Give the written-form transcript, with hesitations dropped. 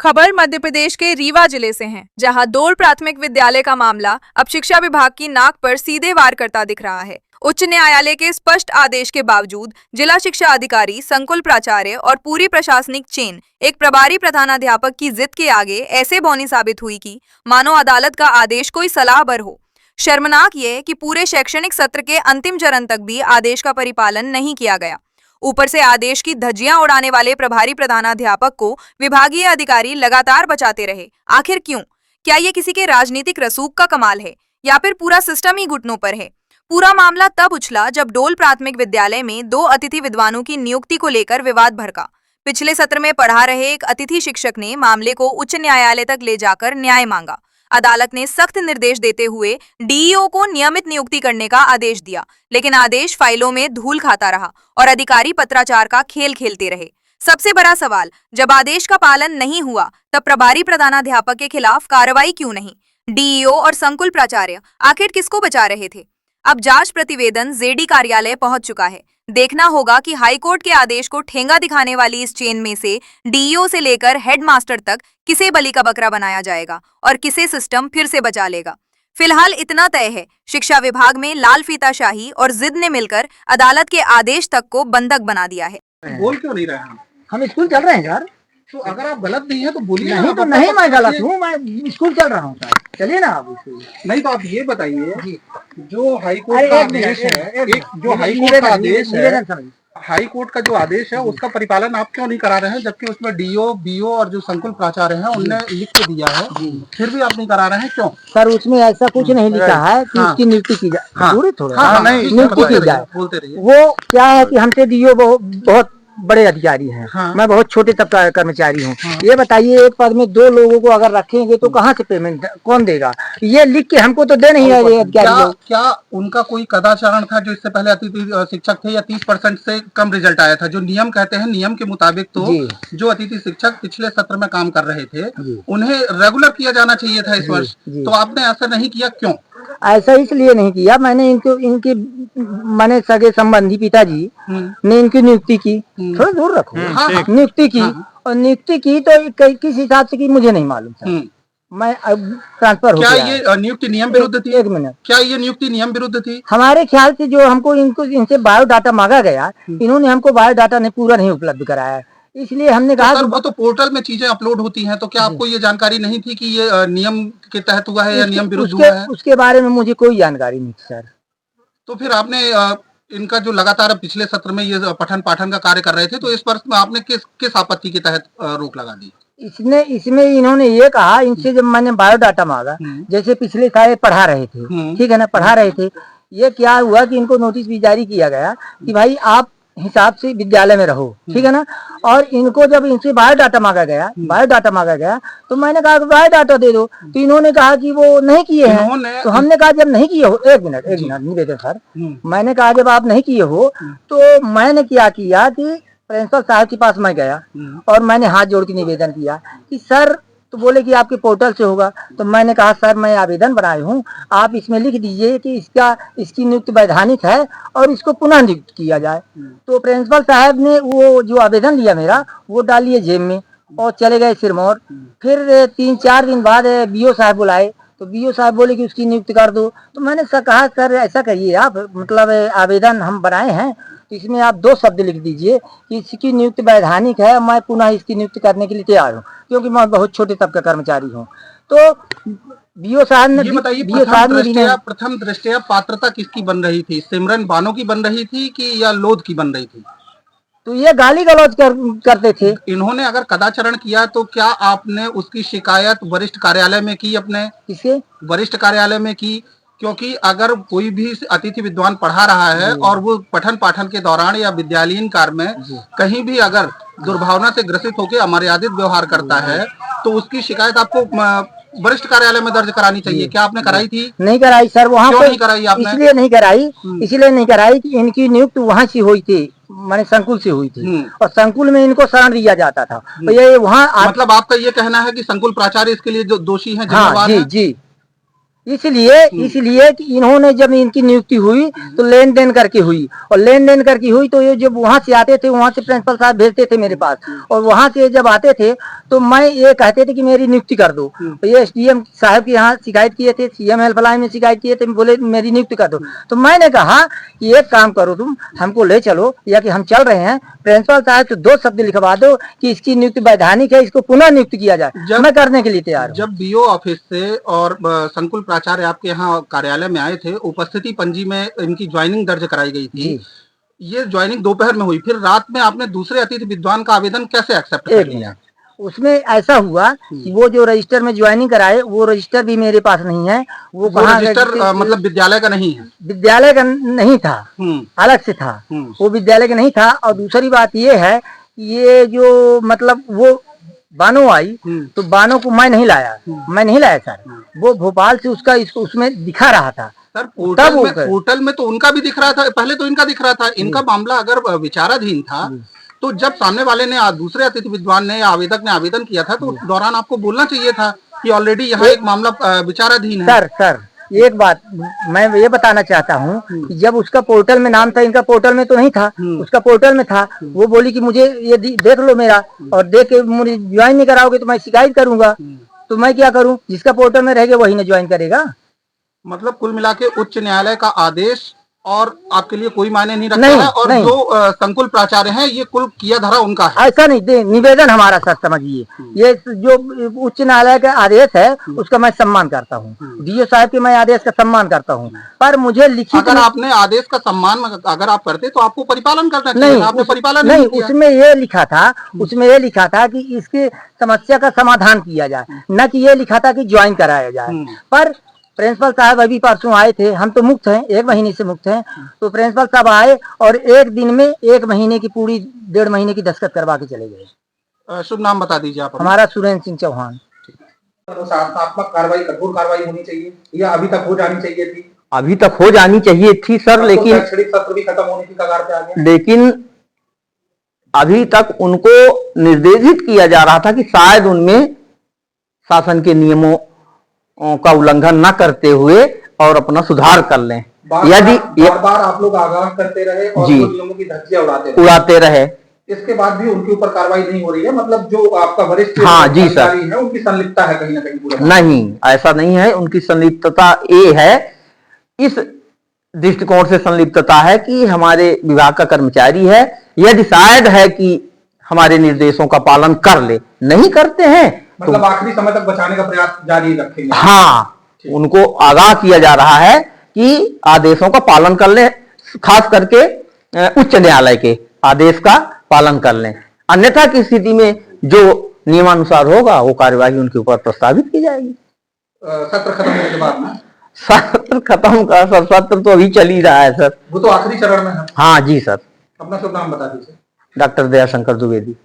खबर मध्य प्रदेश के रीवा जिले से है, जहां डोल प्राथमिक विद्यालय का मामला अब शिक्षा विभाग की नाक पर सीधे वार करता दिख रहा है। उच्च न्यायालय के स्पष्ट आदेश के बावजूद जिला शिक्षा अधिकारी, संकुल प्राचार्य और पूरी प्रशासनिक चेन एक प्रभारी प्रधानाध्यापक की जिद के आगे ऐसे बौनी साबित हुई कि मानो अदालत का आदेश कोई सलाह बर हो। शर्मनाक ये कि पूरे शैक्षणिक सत्र के अंतिम चरण तक भी आदेश का परिपालन नहीं किया गया। ऊपर से आदेश की धज्जियां उड़ाने वाले प्रभारी प्रधानाध्यापक को विभागीय अधिकारी लगातार बचाते रहे। आखिर क्यों? क्या ये किसी के राजनीतिक रसूख का कमाल है या फिर पूरा सिस्टम ही घुटनों पर है? पूरा मामला तब उछला जब डोल प्राथमिक विद्यालय में 2 अतिथि विद्वानों की नियुक्ति को लेकर विवाद भड़का। पिछले सत्र में पढ़ा रहे एक अतिथि शिक्षक ने मामले को उच्च न्यायालय तक ले जाकर न्याय मांगा। अदालत ने सख्त निर्देश देते हुए डीईओ को नियमित नियुक्ति करने का आदेश दिया, लेकिन आदेश फाइलों में धूल खाता रहा और अधिकारी पत्राचार का खेल खेलते रहे। सबसे बड़ा सवाल, जब आदेश का पालन नहीं हुआ तब प्रभारी प्रधानाध्यापक के खिलाफ कार्रवाई क्यों नहीं? डीईओ और संकुल प्राचार्य आखिर किसको बचा रहे थे? अब जांच प्रतिवेदन जेडी कार्यालय पहुंच चुका है। देखना होगा कि हाईकोर्ट के आदेश को ठेंगा दिखाने वाली इस चेन में से डीईओ से लेकर हेडमास्टर तक किसे बलि का बकरा बनाया जाएगा और किसे सिस्टम फिर से बचा लेगा। फिलहाल इतना तय है, शिक्षा विभाग में लाल फीताशाही और जिद ने मिलकर अदालत के आदेश तक को बंधक बना दिया है। बोल क्यों नहीं रहे हैं? हम स्कूल चल रहे हैं सर। तो अगर आप गलत नहीं है तो बोलिए। नहीं तो नहीं, मैं गलत हूँ, मैं स्कूल चल रहा हूँ सर। चलिए ना आप स्कूल। नहीं तो आप ये बताइए, जो हाईकोर्ट का आदेश है, जो हाईकोर्ट का आदेश है, हाईकोर्ट का जो आदेश है उसका परिपालन आप क्यों नहीं करा रहे हैं? जबकि उसमें डीओ, बीओ और जो संकुल प्राचार्य हैं उनने लिख के दिया है, फिर भी आप नहीं करा रहे हैं, क्यों? सर उसमें ऐसा कुछ नहीं लिखा है कि उसकी नियुक्ति की जाए। नहीं, नियुक्ति की जाए, बोलते रहिए। वो क्या है कि हमसे डीओ बहुत बड़े अधिकारी हैं, मैं बहुत छोटे तबका का कर्मचारी हूँ। ये बताइए, एक पद में 2 लोगों को अगर रखेंगे तो कहाँ से पेमेंट कौन देगा? ये लिख के हमको तो दे नहीं है अधिकारी। क्या उनका कोई कदाचारण था जो इससे पहले अतिथि शिक्षक थे, या 30% से कम रिजल्ट आया था? जो नियम कहते हैं, नियम के मुताबिक तो जो अतिथि शिक्षक पिछले सत्र में काम कर रहे थे उन्हें रेगुलर किया जाना चाहिए था इस वर्ष, तो आपने ऐसा नहीं किया, क्यों? ऐसा इसलिए नहीं किया, मैंने मैंने सगे संबंधी पिताजी ने इनकी नियुक्ति की। थोड़ा दूर रखो। नियुक्ति की और नियुक्ति की तो किस हिसाब से की मुझे नहीं मालूम था। मैं अब ट्रांसफर हो गया। क्या ये नियुक्ति नियम विरुद्ध थी? एक मिनट, क्या ये नियुक्ति नियम विरुद्ध थी? हमारे ख्याल से जो हमको इनसे बायोडाटा मांगा गया, इन्होंने हमको बायोडाटा ने पूरा नहीं उपलब्ध कराया, इसलिए हमने कहा सर, वो तो पोर्टल में चीजें अपलोड होती हैं, तो क्या आपको ये जानकारी नहीं थी कि ये नियम के तहत हुआ है या नियम विरुद्ध हुआ है? उसके बारे में मुझे कोई जानकारी नहीं सर। तो फिर आपने इनका जो लगातार पिछले सत्र में ये पठन पाठन का कार्य कर रहे थे, तो इस वर्ष में आपने किस आपत्ति के तहत रोक लगा दी? इसमें इन्होंने ये कहा, इनसे जब मैंने बायोडाटा मांगा, जैसे पिछले साल पढ़ा रहे थे, ठीक है ना, पढ़ा रहे थे, ये क्या हुआ कि इनको नोटिस भी जारी किया गया कि भाई आप हिसाब से विद्यालय में रहो, ठीक है ना। और इनको जब इनसे बायोडाटा मांगा गया तो मैंने कहा बायोडाटा दे दो, तो इन्होंने कहा कि वो नहीं किए हैं। तो हमने कहा जब नहीं किए हो, एक मिनट निवेदन सर, मैंने कहा जब आप नहीं किए हो तो मैंने क्या किया कि प्रिंसिपल साहब के पास मैं गया और मैंने हाथ जोड़ के निवेदन किया कि सर, तो बोले कि आपके पोर्टल से होगा। तो मैंने कहा सर, मैं आवेदन बनाई हूँ, आप इसमें लिख दीजिए कि इसकी नियुक्ति वैधानिक है और इसको पुनः नियुक्त किया जाए। तो प्रिंसिपल साहब ने वो जो आवेदन लिया मेरा, वो डाल लिए जेब में और चले गए सिरमौर। फिर 3-4 दिन बाद बीओ साहब बुलाए, तो बीओ साहब बोले कि उसकी नियुक्ति कर दो। तो मैंने कहा सर ऐसा करिए आप, मतलब आवेदन हम बनाए हैं, तो इसमें आप 2 शब्द लिख दीजिए कि इसकी नियुक्ति वैधानिक है, मैं पुनः इसकी नियुक्ति करने के लिए तैयार हूँ, क्योंकि मैं बहुत छोटे तबका कर्मचारी हूँ। तो बीओ साहब ने, प्रथम दृष्टया पात्रता किसकी बन रही थी? सिमरन बानो की बन रही थी कि या लोध की बन रही थी? तो ये गाली गलौज करते थे। इन्होंने अगर कदाचरण किया तो क्या आपने उसकी शिकायत वरिष्ठ कार्यालय में की? अपने किसके वरिष्ठ कार्यालय में की? क्योंकि अगर कोई भी अतिथि विद्वान पढ़ा रहा है और वो पठन पाठन के दौरान या विद्यालयीन कार्य में कहीं भी अगर दुर्भावना से ग्रसित होकर अमर्यादित व्यवहार करता है, तो उसकी शिकायत आपको वरिष्ठ कार्यालय में दर्ज करानी चाहिए। क्या आपने कराई थी? नहीं कराई सर, वहाँ क्यों नहीं कराई आपने? इसलिए नहीं कराई कि इनकी नियुक्ति वहाँ से हुई थी, मैंने संकुल से हुई थी, और संकुल में इनको शरण दिया जाता था। तो ये वहाँ मतलब आपका ये कहना है कि संकुल प्राचार्य इसके लिए जो दोषी है? हाँ, जी। इसलिए कि इन्होंने जब इनकी नियुक्ति हुई तो लेन देन करके हुई, और लेन देन करके हुई तो ये जब वहां से आते थे, वहां से प्रिंसिपल साहब भेजते थे मेरे पास, और वहां से जब आते थे तो मैं ये कहते थे कि मेरी नियुक्ति कर दो। तो ये एसडीएम साहब के यहाँ शिकायत किए थे, सीएम हेल्पलाइन में शिकायत किए थे, बोले मेरी नियुक्ति कर दो। तो मैंने कहा कि एक काम करो, तुम हमको ले चलो, या कि हम चल रहे हैं, प्रिंसिपल साहब से 2 शब्द लिखवा दो कि इसकी नियुक्ति वैधानिक है, इसको पुनः नियुक्त किया जाए। मैं करने के लिए तैयार हूं। जब बीओ ऑफिस से और संकुल प्राचार्य आपके यहाँ कार्यालय में आए थे, उपस्थिति पंजी में इनकी ज्वाइनिंग दर्ज कराई गई थी। ये ज्वाइनिंग दोपहर में हुई, फिर रात में आपने दूसरे अतिथि विद्वान का आवेदन कैसे एक्सेप्ट कर लिया? उसमें ऐसा हुआ कि वो जो रजिस्टर में ज्वाइनिंग कराए, वो रजिस्टर भी मेरे पास नहीं है। वो रजिस्टर मतलब विद्यालय का नहीं है? विद्यालय का नहीं था, अलग से था। वो विद्यालय का नहीं था। और दूसरी बात ये है, ये जो मतलब वो बानो आई, तो बानो को मैं नहीं लाया सर। वो भोपाल से उसका उसमें दिखा रहा था सर। पोर्टल में तो उनका भी दिख रहा था, पहले तो इनका दिख रहा था। इनका मामला अगर विचाराधीन था तो जब सामने वाले ने, दूसरे अतिथि विद्वान ने, आवेदक ने आवेदन किया था, तो उस दौरान आपको बोलना चाहिए था कि ऑलरेडी यहाँ एक मामला विचाराधीन है। सर एक बात मैं ये बताना चाहता हूँ कि जब उसका पोर्टल में नाम था, इनका पोर्टल में तो नहीं था, उसका पोर्टल में था। वो बोली कि मुझे ये देख लो मेरा, और देख के मुझे ज्वाइन नहीं कराओगे तो मैं शिकायत करूंगा। तो मैं क्या करूं? जिसका पोर्टल में रहेगा वही ना ज्वाइन करेगा। मतलब कुल मिला के उच्च न्यायालय का आदेश और आपके लिए कोई मायने नहीं रखता है, और जो संकुल प्राचार्य हैं ये कुल किया धरा उनका है। ऐसा नहीं, निवेदन हमारा सर समझिए, ये जो उच्च न्यायालय का आदेश है उसका मैं सम्मान करता हूँ, डीओ साहब के मैं आदेश का सम्मान करता हूँ, पर मुझे लिखित अगर आपने आदेश का सम्मान अगर आप करते तो आपको परिपालन करना चाहिए। आपने परिपालन नहीं, उसमें ये लिखा था कि इसकी समस्या का समाधान किया जाए, न कि ये लिखा था कि ज्वाइन कराया जाए। पर प्रिंसिपल साहब अभी परसों आए थे, हम तो मुक्त हैं, 1 महीने से मुक्त हैं। तो प्रिंसिपल साहब आए और 1 दिन में 1 महीने की पूरी 1.5 महीने की दस्तखत करवा के चले गए। शुभ नाम बता दीजिए आप? हमारा सुरेंद्र सिंह चौहान। शासनात्मक कार्रवाई, कठोर कार्रवाई होनी चाहिए या अभी तक हो जानी चाहिए थी? अभी तक हो जानी चाहिए थी सर, लेकिन शैक्षणिक सत्र भी खत्म होने की कगार पे आ गया। लेकिन अभी तक उनको निर्देशित किया जा रहा था कि शायद उनमें शासन के नियमों का उल्लंघन न करते हुए और अपना सुधार कर लें। यदि बार आप लोग आगाह करते रहे और नियमों की धज्जियां उड़ाते रहे, इसके बाद भी उनके ऊपर कार्रवाई नहीं हो रही है। मतलब जो आपका वरिष्ठ जी सर है, उनकी संलिप्तता है कहीं ना कहीं पूरा? नहीं, ऐसा नहीं है। उनकी संलिप्तता ये है, इस दृष्टिकोण से संलिप्तता है कि हमारे विभाग का कर्मचारी है, यदि शायद है कि हमारे निर्देशों का पालन कर ले, नहीं करते हैं मतलब आखिरी समय तक बचाने का प्रयास जारी रखेंगे। हाँ, उनको आगाह किया जा रहा है कि आदेशों का पालन कर लें, खास करके उच्च न्यायालय के आदेश का पालन कर लें। अन्यथा की स्थिति में जो नियमानुसार होगा वो कार्यवाही उनके ऊपर प्रस्तावित की जाएगी। सत्र खत्म होने के बाद ना? सत्र खत्म का सत्र तो अभी चल ही रहा है सर। वो तो आखिरी चरण में है। हाँ जी सर। अपना शुभ नाम बता दीजिए? डॉक्टर दयाशंकर द्विवेदी।